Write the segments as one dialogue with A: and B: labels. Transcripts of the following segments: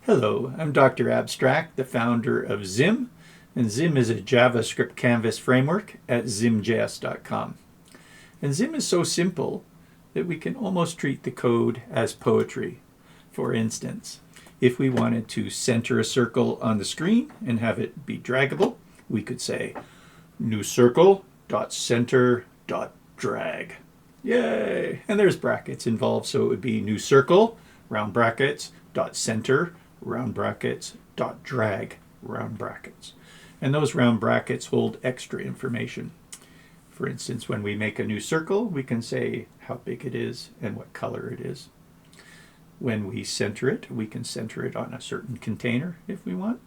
A: Hello, I'm Dr. Abstract, the founder of Zim, and Zim is a JavaScript canvas framework at zimjs.com. And Zim is so simple that we can almost treat the code as poetry. For instance, if we wanted to center a circle on the screen and have it be draggable, we could say new circle.center.drag. Yay! And there's brackets involved, so it would be new circle, round brackets, dot center, round brackets, dot drag, round brackets. And those round brackets hold extra information. For instance, when we make a new circle, we can say how big it is and what color it is. When we center it, we can center it on a certain container if we want.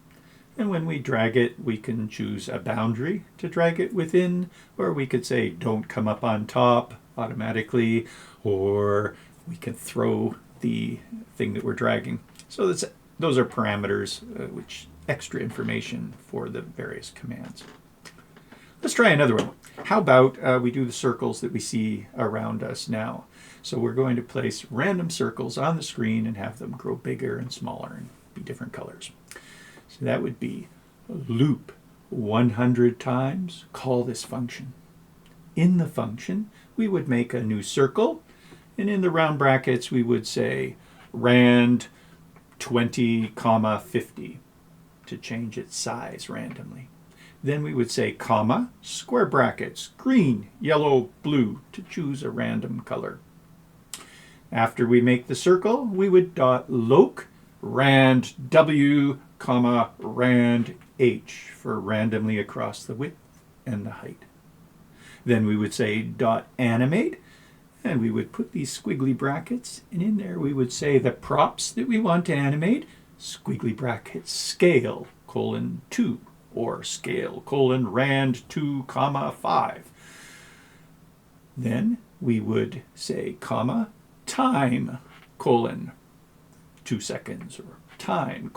A: And when we drag it, we can choose a boundary to drag it within, or we could say don't come up on top automatically, or we can throw the thing that we're dragging. So those are parameters, which extra information for the various commands. Let's try another one. How about we do the circles that we see around us now? So we're going to place random circles on the screen and have them grow bigger and smaller and be different colors. So that would be loop 100 times, call this function. In the function, we would make a new circle, and in the round brackets, we would say rand 20, 50 to change its size randomly. Then we would say comma, square brackets, green, yellow, blue to choose a random color. After we make the circle, we would dot loc rand w, comma, rand h for randomly across the width and the height. Then we would say dot animate, and we would put these squiggly brackets, and in there we would say the props that we want to animate, squiggly brackets, scale, 2, or scale, rand 2, 5. Then we would say comma, time, 2 seconds, or time,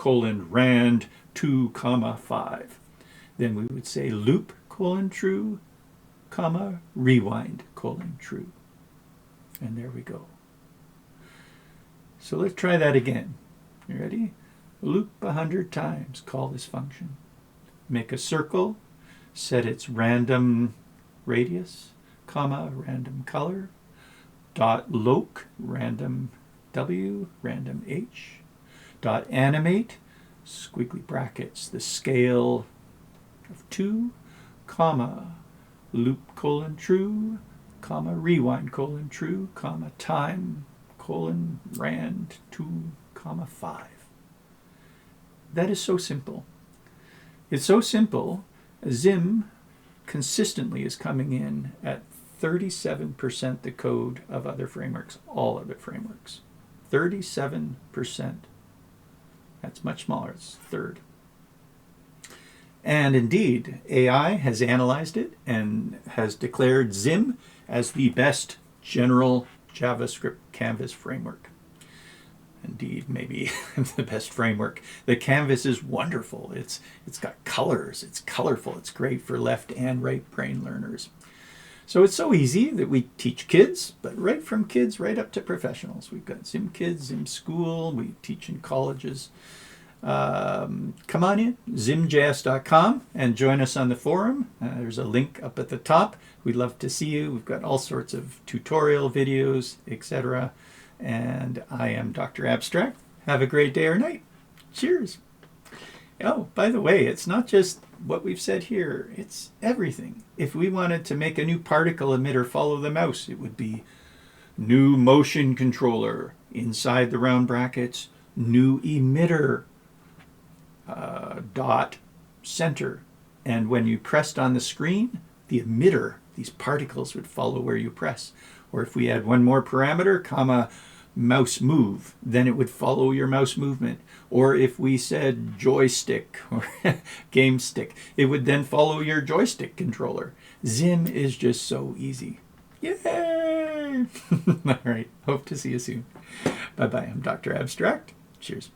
A: rand 2, 5. Then we would say loop, true, comma, rewind, true. And there we go. So let's try that again. You ready? Loop 100 times, call this function. Make a circle, set its random radius, comma, random color, dot loc, random w, random h, dot animate, squiggly brackets, the scale of 2, comma, loop, true, comma, rewind, true, comma, time, rand 2, 5. That is so simple. It's so simple, Zim consistently is coming in at 37% the code of other frameworks, all other frameworks. 37%. That's much smaller, it's a third. And indeed, AI has analyzed it and has declared Zim as the best general JavaScript canvas framework. Indeed, maybe the best framework. The canvas is wonderful. It's got colors, it's colorful, it's great for left and right brain learners. So it's so easy that we teach kids, but right from kids right up to professionals. We've got Zim Kids, Zim School, we teach in colleges. Come on in, zimjs.com, and join us on the forum. There's a link up at the top. We'd love to see you. We've got all sorts of tutorial videos, etc. And I am Dr. Abstract. Have a great day or night. Cheers. Oh, by the way, it's not just what we've said here. It's everything. If we wanted to make a new particle emitter follow the mouse, it would be new motion controller. Inside the round brackets, new emitter. Dot center, and when you pressed on the screen, the emitter, these particles would follow where you press. Or if we had one more parameter, comma, mouse move, then it would follow your mouse movement. Or if we said joystick or game stick, it would then follow your joystick controller. Zim is just so easy. Yay! All right, hope to see you soon. Bye-bye, I'm Dr. Abstract. Cheers.